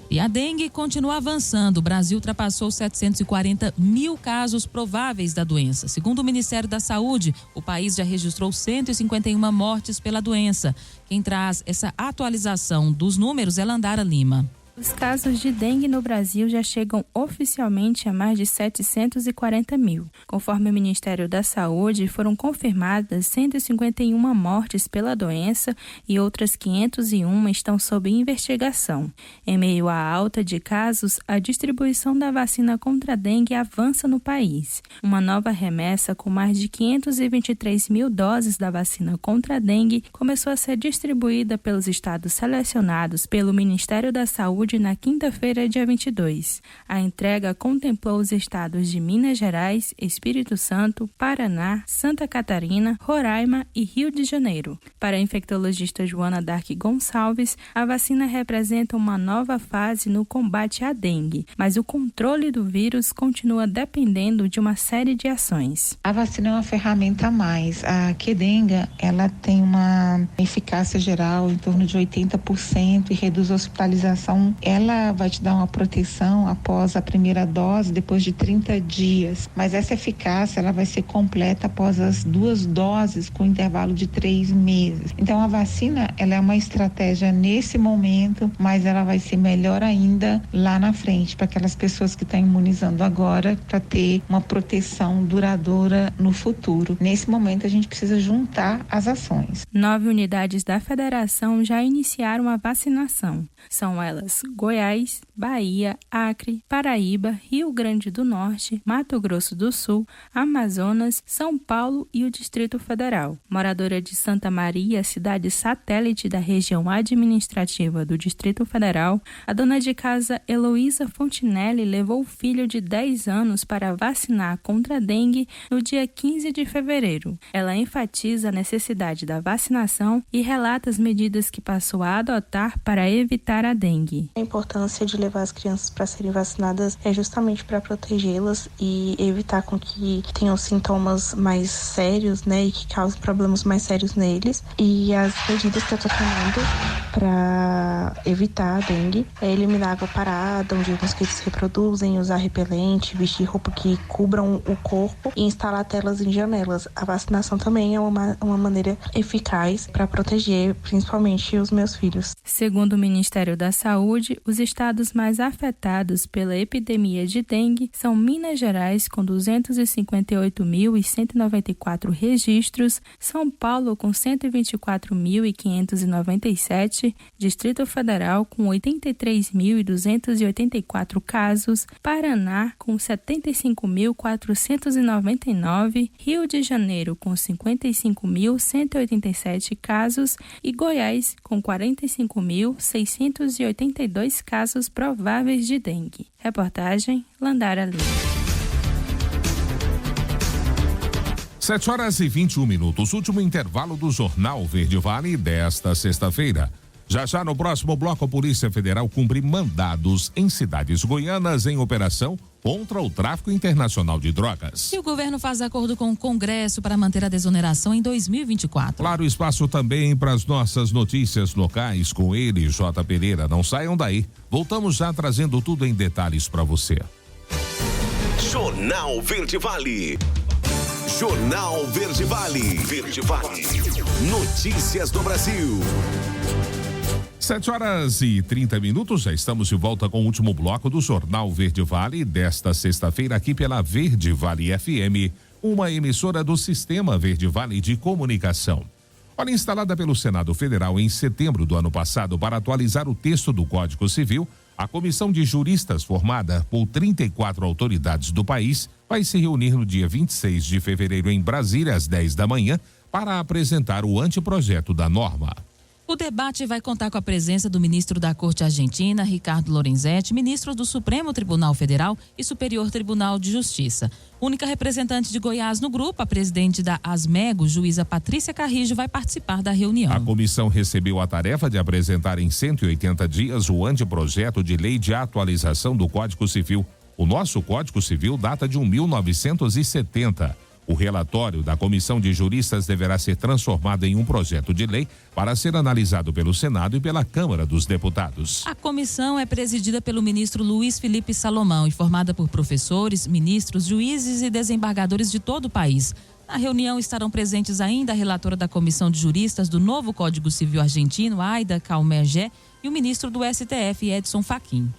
E a dengue continua avançando. O Brasil ultrapassou 740 mil casos prováveis da doença. Segundo o Ministério da Saúde, o país já registrou 151 mortes pela doença. Quem traz essa atualização dos números é Landara Lima. Os casos de dengue no Brasil já chegam oficialmente a mais de 740 mil. Conforme o Ministério da Saúde, foram confirmadas 151 mortes pela doença e outras 501 estão sob investigação. Em meio à alta de casos, a distribuição da vacina contra a dengue avança no país. Uma nova remessa com mais de 523 mil doses da vacina contra a dengue começou a ser distribuída pelos estados selecionados pelo Ministério da Saúde na quinta-feira, dia 22. A entrega contemplou os estados de Minas Gerais, Espírito Santo, Paraná, Santa Catarina, Roraima e Rio de Janeiro. Para a infectologista Joana Dark Gonçalves, a vacina representa uma nova fase no combate à dengue, mas o controle do vírus continua dependendo de uma série de ações. A vacina é uma ferramenta a mais. A Qdenga, ela tem uma eficácia geral em torno de 80% e reduz a hospitalização. Ela vai te dar uma proteção após a primeira dose, depois de 30 dias. Mas essa eficácia, ela vai ser completa após as 2 doses, com intervalo de 3 meses. Então, a vacina, ela é uma estratégia nesse momento, mas ela vai ser melhor ainda lá na frente, para aquelas pessoas que estão imunizando agora, para ter uma proteção duradoura no futuro. Nesse momento, a gente precisa juntar as ações. 9 unidades da Federação já iniciaram a vacinação. São elas Goiás, Bahia, Acre, Paraíba, Rio Grande do Norte, Mato Grosso do Sul, Amazonas, São Paulo e o Distrito Federal. Moradora de Santa Maria, cidade satélite da região administrativa do Distrito Federal, a dona de casa Heloísa Fontinelli levou o filho de 10 anos para vacinar contra a dengue no dia 15 de fevereiro. Ela enfatiza a necessidade da vacinação e relata as medidas que passou a adotar para evitar a dengue. A importância de levar as crianças para serem vacinadas é justamente para protegê-las e evitar com que tenham sintomas mais sérios, né, e que causem problemas mais sérios neles. E as medidas que eu tô tomando para evitar a dengue é eliminar água parada, onde os mosquitos se reproduzem, usar repelente, vestir roupa que cubram o corpo e instalar telas em janelas. A vacinação também é uma maneira eficaz para proteger principalmente os meus filhos. Segundo o Ministério da Saúde, os estados mais afetados pela epidemia de dengue são Minas Gerais, com 258.194 registros, São Paulo, com 124.597 Nordeste, Distrito Federal com 83.284 casos, Paraná com 75.499, Rio de Janeiro com 55.187 casos e Goiás com 45.682 casos prováveis de dengue. Reportagem Landara Lima. 7h21, último intervalo do Jornal Verde Vale desta sexta-feira. Já no próximo bloco, a Polícia Federal cumpre mandados em cidades goianas em operação contra o tráfico internacional de drogas. E o governo faz acordo com o Congresso para manter a desoneração em 2024. Claro, espaço também para as nossas notícias locais com ele, J. Pereira. Não saiam daí. Voltamos já trazendo tudo em detalhes para você. Jornal Verde Vale. Jornal Verde Vale. Verde Vale. Notícias do Brasil. 7h30, já estamos de volta com o último bloco do Jornal Verde Vale desta sexta-feira aqui pela Verde Vale FM, uma emissora do Sistema Verde Vale de Comunicação. Olha, instalada pelo Senado Federal em setembro do ano passado para atualizar o texto do Código Civil, a comissão de juristas formada por 34 autoridades do país vai se reunir no dia 26 de fevereiro em Brasília, às 10 da manhã, para apresentar o anteprojeto da norma. O debate vai contar com a presença do ministro da Corte Argentina, Ricardo Lorenzetti, ministro do Supremo Tribunal Federal e Superior Tribunal de Justiça. Única representante de Goiás no grupo, a presidente da Asmego, juíza Patrícia Carrijo, vai participar da reunião. A comissão recebeu a tarefa de apresentar em 180 dias o anteprojeto de lei de atualização do Código Civil. O nosso Código Civil data de 1970. O relatório da comissão de juristas deverá ser transformado em um projeto de lei para ser analisado pelo Senado e pela Câmara dos Deputados. A comissão é presidida pelo ministro Luiz Felipe Salomão e formada por professores, ministros, juízes e desembargadores de todo o país. Na reunião estarão presentes ainda a relatora da Comissão de Juristas do novo Código Civil Argentino, Aida Calmergé, e o ministro do STF, Edson Fachin.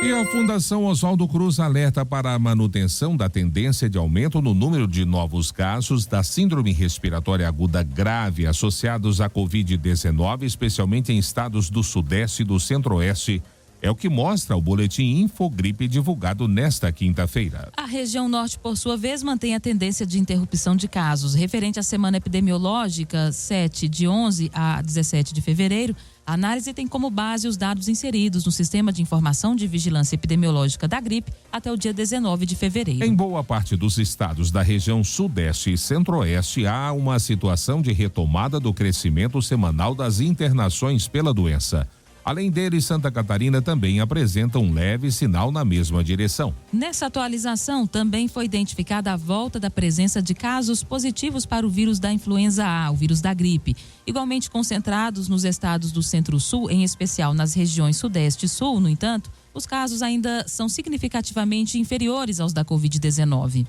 E a Fundação Oswaldo Cruz alerta para a manutenção da tendência de aumento no número de novos casos da síndrome respiratória aguda grave associados à Covid-19, especialmente em estados do Sudeste e do Centro-Oeste. É o que mostra o boletim Infogripe divulgado nesta quinta-feira. A região norte, por sua vez, mantém a tendência de interrupção de casos. Referente à semana epidemiológica, 7 de 11 a 17 de fevereiro, a análise tem como base os dados inseridos no Sistema de Informação de Vigilância Epidemiológica da Gripe até o dia 19 de fevereiro. Em boa parte dos estados da região Sudeste e Centro-Oeste, há uma situação de retomada do crescimento semanal das internações pela doença. Além dele, Santa Catarina também apresenta um leve sinal na mesma direção. Nessa atualização, também foi identificada a volta da presença de casos positivos para o vírus da influenza A, o vírus da gripe, igualmente concentrados nos estados do Centro-Sul, em especial nas regiões Sudeste e Sul. No entanto, os casos ainda são significativamente inferiores aos da Covid-19.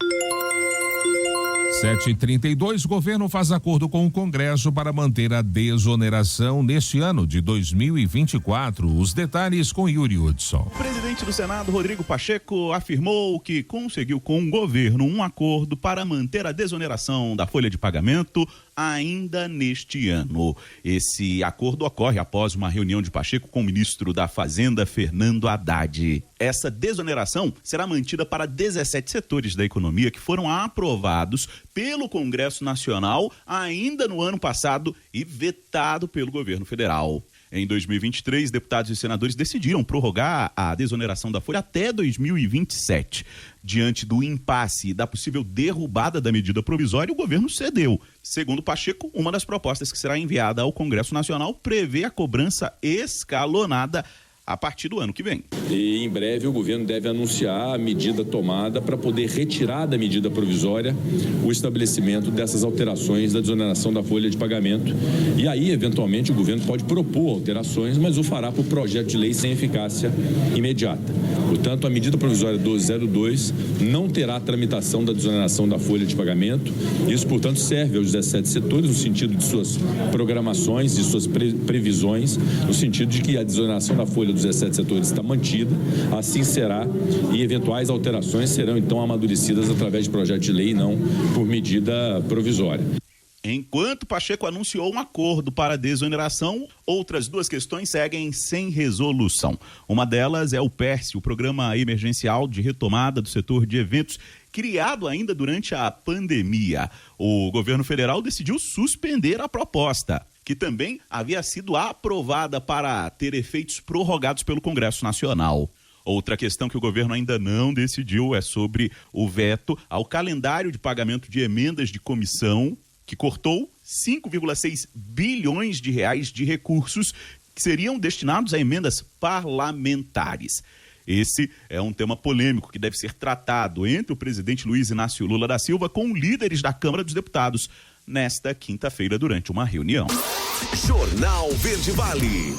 7h32, o governo faz acordo com o Congresso para manter a desoneração neste ano de 2024. Os detalhes com Yuri Hudson. O presidente do Senado, Rodrigo Pacheco, afirmou que conseguiu com o governo um acordo para manter a desoneração da folha de pagamento ainda neste ano. Esse acordo ocorre após uma reunião de Pacheco com o ministro da Fazenda, Fernando Haddad. Essa desoneração será mantida para 17 setores da economia que foram aprovados pelo Congresso Nacional ainda no ano passado e vetado pelo governo federal. Em 2023, deputados e senadores decidiram prorrogar a desoneração da folha até 2027. Diante do impasse e da possível derrubada da medida provisória, o governo cedeu. Segundo Pacheco, uma das propostas que será enviada ao Congresso Nacional prevê a cobrança escalonada a partir do ano que vem. E em breve o governo deve anunciar a medida tomada para poder retirar da medida provisória o estabelecimento dessas alterações da desoneração da folha de pagamento. E aí, eventualmente, o governo pode propor alterações, mas o fará por projeto de lei sem eficácia imediata. Portanto, a medida provisória 1202 não terá tramitação da desoneração da folha de pagamento. Isso, portanto, serve aos 17 setores no sentido de suas programações, de suas previsões, no sentido de que a desoneração da folha dos 17 setores está mantida, assim será, e eventuais alterações serão então amadurecidas através de projeto de lei e não por medida provisória. Enquanto Pacheco anunciou um acordo para a desoneração, outras duas questões seguem sem resolução. Uma delas é o PERSE, o Programa Emergencial de Retomada do Setor de Eventos, criado ainda durante a pandemia. O governo federal decidiu suspender a proposta, que também havia sido aprovada para ter efeitos prorrogados pelo Congresso Nacional. Outra questão que o governo ainda não decidiu é sobre o veto ao calendário de pagamento de emendas de comissão, que cortou 5,6 bilhões de reais de recursos que seriam destinados a emendas parlamentares. Esse é um tema polêmico que deve ser tratado entre o presidente Luiz Inácio Lula da Silva com líderes da Câmara dos Deputados nesta quinta-feira durante uma reunião. Jornal Verde Vale.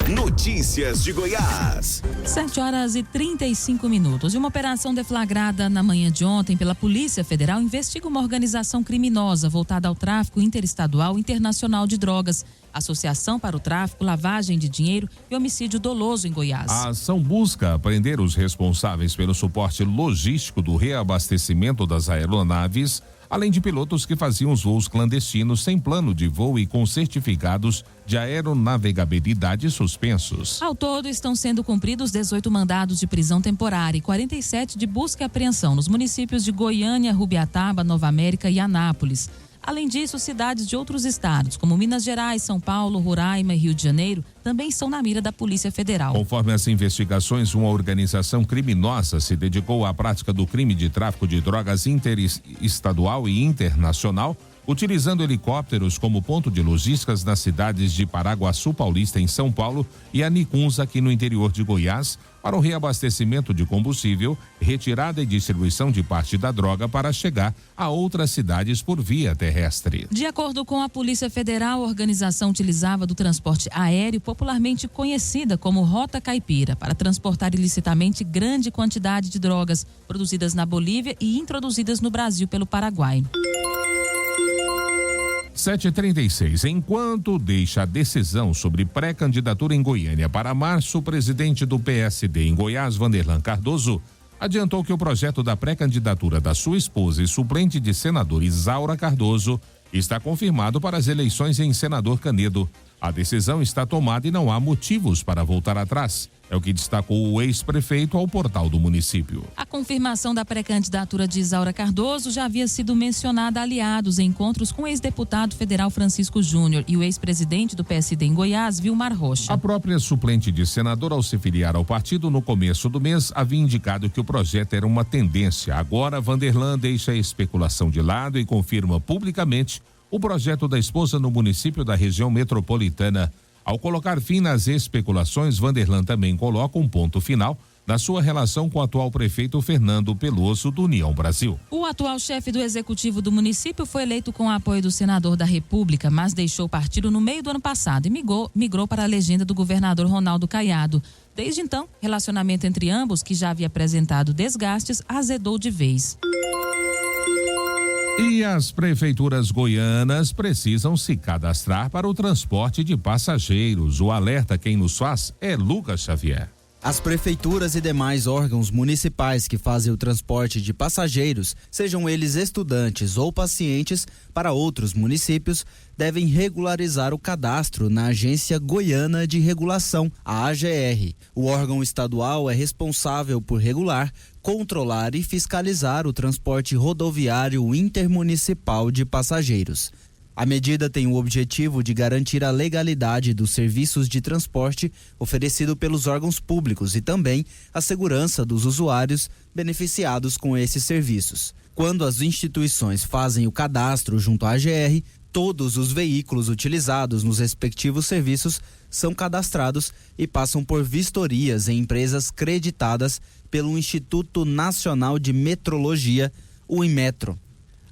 Notícias de Goiás. 7h35. E uma operação deflagrada na manhã de ontem pela Polícia Federal investiga uma organização criminosa voltada ao tráfico interestadual e internacional de drogas, associação para o tráfico, lavagem de dinheiro e homicídio doloso em Goiás. A ação busca prender os responsáveis pelo suporte logístico do reabastecimento das aeronaves, além de pilotos que faziam os voos clandestinos sem plano de voo e com certificados de aeronavegabilidade suspensos. Ao todo, estão sendo cumpridos 18 mandados de prisão temporária e 47 de busca e apreensão nos municípios de Goiânia, Rubiataba, Nova América e Anápolis. Além disso, cidades de outros estados, como Minas Gerais, São Paulo, Roraima e Rio de Janeiro, também estão na mira da Polícia Federal. Conforme as investigações, uma organização criminosa se dedicou à prática do crime de tráfico de drogas interestadual e internacional, utilizando helicópteros como ponto de logísticas nas cidades de Paraguaçu Paulista, em São Paulo, e Anicuns, aqui no interior de Goiás, para o reabastecimento de combustível, retirada e distribuição de parte da droga para chegar a outras cidades por via terrestre. De acordo com a Polícia Federal, a organização utilizava do transporte aéreo, popularmente conhecida como Rota Caipira, para transportar ilicitamente grande quantidade de drogas produzidas na Bolívia e introduzidas no Brasil pelo Paraguai. 7h36. Enquanto deixa a decisão sobre pré-candidatura em Goiânia para março, o presidente do PSD em Goiás, Vanderlan Cardoso, adiantou que o projeto da pré-candidatura da sua esposa e suplente de senador Isaura Cardoso está confirmado para as eleições em Senador Canedo. A decisão está tomada e não há motivos para voltar atrás. É o que destacou o ex-prefeito ao portal do município. A confirmação da pré-candidatura de Isaura Cardoso já havia sido mencionada aliados em encontros com o ex-deputado federal Francisco Júnior e o ex-presidente do PSD em Goiás, Vilmar Rocha. A própria suplente de senador, ao se filiar ao partido no começo do mês, havia indicado que o projeto era uma tendência. Agora, Vanderlan deixa a especulação de lado e confirma publicamente o projeto da esposa no município da região metropolitana. Ao colocar fim nas especulações, Vanderlan também coloca um ponto final na sua relação com o atual prefeito Fernando Peloso, do União Brasil. O atual chefe do executivo do município foi eleito com o apoio do senador da República, mas deixou o partido no meio do ano passado e migrou para a legenda do governador Ronaldo Caiado. Desde então, relacionamento entre ambos, que já havia apresentado desgastes, azedou de vez. E as prefeituras goianas precisam se cadastrar para o transporte de passageiros. O alerta quem nos faz é Lucas Xavier. As prefeituras e demais órgãos municipais que fazem o transporte de passageiros, sejam eles estudantes ou pacientes, para outros municípios, devem regularizar o cadastro na Agência Goiana de Regulação, a AGR. O órgão estadual é responsável por regular, controlar e fiscalizar o transporte rodoviário intermunicipal de passageiros. A medida tem o objetivo de garantir a legalidade dos serviços de transporte oferecido pelos órgãos públicos e também a segurança dos usuários beneficiados com esses serviços. Quando as instituições fazem o cadastro junto à AGR, todos os veículos utilizados nos respectivos serviços são cadastrados e passam por vistorias em empresas creditadas pelo Instituto Nacional de Metrologia, o Inmetro,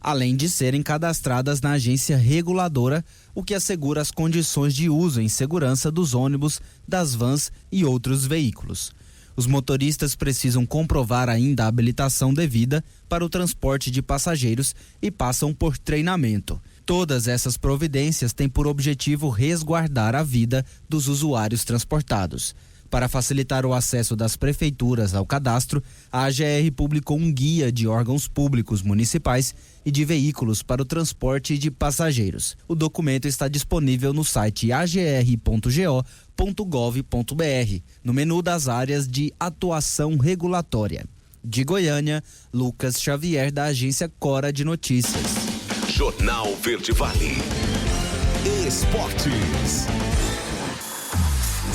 além de serem cadastradas na agência reguladora, o que assegura as condições de uso em segurança dos ônibus, das vans e outros veículos. Os motoristas precisam comprovar ainda a habilitação devida para o transporte de passageiros e passam por treinamento. Todas essas providências têm por objetivo resguardar a vida dos usuários transportados. Para facilitar o acesso das prefeituras ao cadastro, a AGR publicou um guia de órgãos públicos municipais e de veículos para o transporte de passageiros. O documento está disponível no site agr.go.gov.br, no menu das áreas de atuação regulatória. De Goiânia, Lucas Xavier, da agência Cora de Notícias. Jornal Verde Vale. Esportes.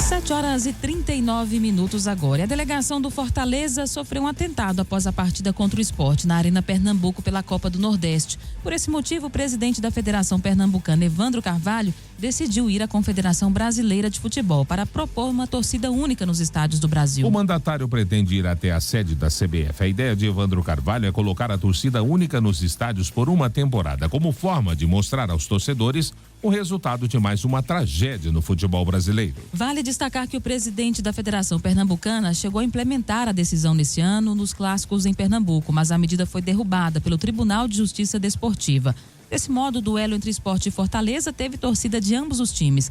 7h39 agora. A delegação do Fortaleza sofreu um atentado após a partida contra o Sport na Arena Pernambuco pela Copa do Nordeste. Por esse motivo, o presidente da Federação Pernambucana, Evandro Carvalho, decidiu ir à Confederação Brasileira de Futebol para propor uma torcida única nos estádios do Brasil. O mandatário pretende ir até a sede da CBF. A ideia de Evandro Carvalho é colocar a torcida única nos estádios por uma temporada, como forma de mostrar aos torcedores o resultado de mais uma tragédia no futebol brasileiro. Vale destacar que o presidente da Federação Pernambucana chegou a implementar a decisão nesse ano nos clássicos em Pernambuco, mas a medida foi derrubada pelo Tribunal de Justiça Desportiva. Desse modo, o duelo entre Sport e Fortaleza teve torcida de ambos os times.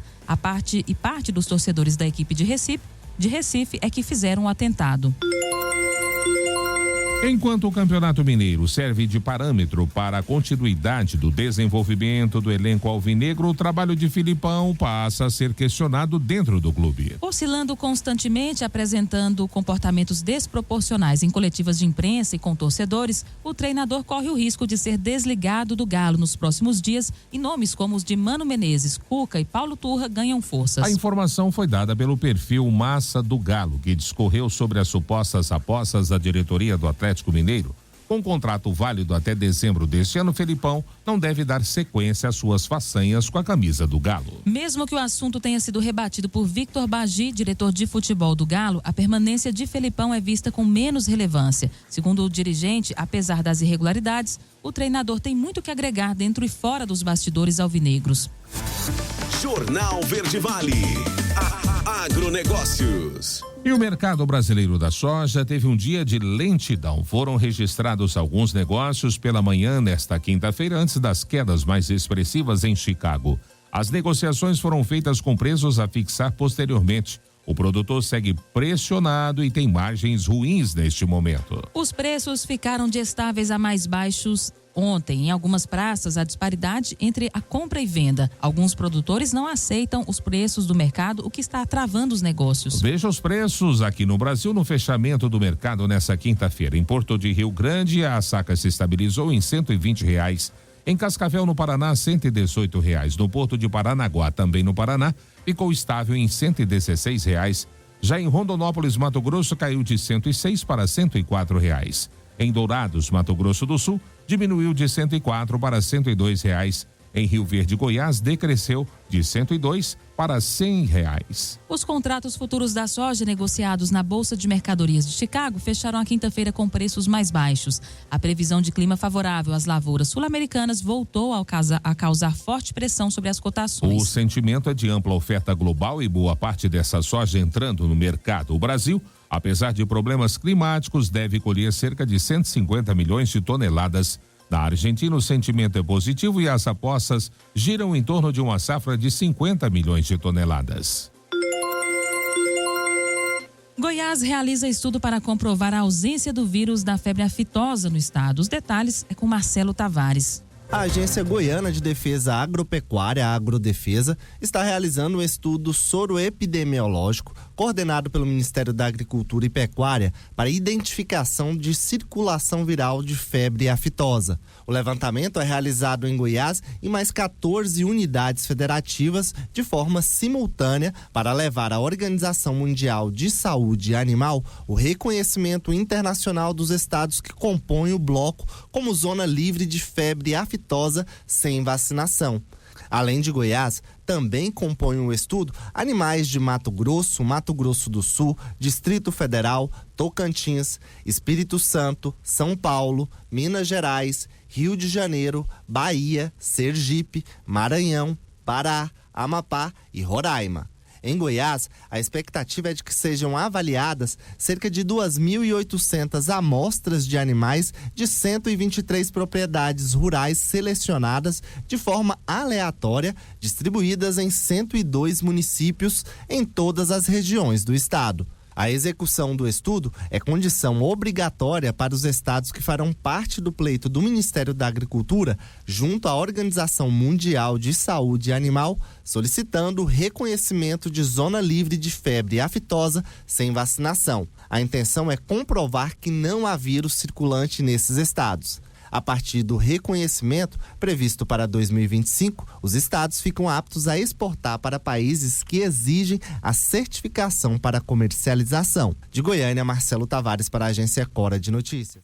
Parte dos torcedores da equipe de Recife é que fizeram o atentado. Enquanto o Campeonato Mineiro serve de parâmetro para a continuidade do desenvolvimento do elenco alvinegro, o trabalho de Filipão passa a ser questionado dentro do clube. Oscilando constantemente, apresentando comportamentos desproporcionais em coletivas de imprensa e com torcedores, o treinador corre o risco de ser desligado do Galo nos próximos dias e nomes como os de Mano Menezes, Cuca e Paulo Turra ganham forças. A informação foi dada pelo perfil Massa do Galo, que discorreu sobre as supostas apostas da diretoria do Atlético Mineiro. Com contrato válido até dezembro deste ano, Felipão não deve dar sequência às suas façanhas com a camisa do Galo. Mesmo que o assunto tenha sido rebatido por Victor Bagi, diretor de futebol do Galo, a permanência de Felipão é vista com menos relevância. Segundo o dirigente, apesar das irregularidades, o treinador tem muito que agregar dentro e fora dos bastidores alvinegros. Jornal Verde Vale. Agronegócios. E o mercado brasileiro da soja teve um dia de lentidão. Foram registrados alguns negócios pela manhã nesta quinta-feira, antes das quedas mais expressivas em Chicago. As negociações foram feitas com preços a fixar posteriormente. O produtor segue pressionado e tem margens ruins neste momento. Os preços ficaram de estáveis a mais baixos ontem. Em algumas praças, a disparidade entre a compra e venda. Alguns produtores não aceitam os preços do mercado, o que está travando os negócios. Veja os preços aqui no Brasil no fechamento do mercado nessa quinta-feira. Em Porto de Rio Grande, a saca se estabilizou em R$120. Em Cascavel, no Paraná, R$118. No Porto de Paranaguá, também no Paraná, ficou estável em R$116. Já em Rondonópolis, Mato Grosso, caiu de R$106 para R$104. Em Dourados, Mato Grosso do Sul, diminuiu de R$104 para R$102. Em Rio Verde, Goiás, decresceu de R$102 para R$100. Os contratos futuros da soja negociados na Bolsa de Mercadorias de Chicago fecharam a quinta-feira com preços mais baixos. A previsão de clima favorável às lavouras sul-americanas voltou a causar forte pressão sobre as cotações. O sentimento é de ampla oferta global e boa parte dessa soja entrando no mercado. O Brasil, apesar de problemas climáticos, deve colher cerca de 150 milhões de toneladas. Na Argentina, o sentimento é positivo e as apostas giram em torno de uma safra de 50 milhões de toneladas. Goiás realiza estudo para comprovar a ausência do vírus da febre aftosa no estado. Os detalhes é com Marcelo Tavares. A Agência Goiana de Defesa Agropecuária, a Agrodefesa, está realizando um estudo soroepidemiológico coordenado pelo Ministério da Agricultura e Pecuária para identificação de circulação viral de febre aftosa. O levantamento é realizado em Goiás e mais 14 unidades federativas de forma simultânea para levar à Organização Mundial de Saúde Animal o reconhecimento internacional dos estados que compõem o bloco como zona livre de febre aftosa sem vacinação. Além de Goiás, também compõem o estudo animais de Mato Grosso, Mato Grosso do Sul, Distrito Federal, Tocantins, Espírito Santo, São Paulo, Minas Gerais, Rio de Janeiro, Bahia, Sergipe, Maranhão, Pará, Amapá e Roraima. Em Goiás, a expectativa é de que sejam avaliadas cerca de 2.800 amostras de animais de 123 propriedades rurais selecionadas de forma aleatória, distribuídas em 102 municípios em todas as regiões do estado. A execução do estudo é condição obrigatória para os estados que farão parte do pleito do Ministério da Agricultura junto à Organização Mundial de Saúde Animal, solicitando o reconhecimento de zona livre de febre aftosa sem vacinação. A intenção é comprovar que não há vírus circulante nesses estados. A partir do reconhecimento previsto para 2025, os estados ficam aptos a exportar para países que exigem a certificação para comercialização. De Goiânia, Marcelo Tavares para a Agência Cora de Notícias.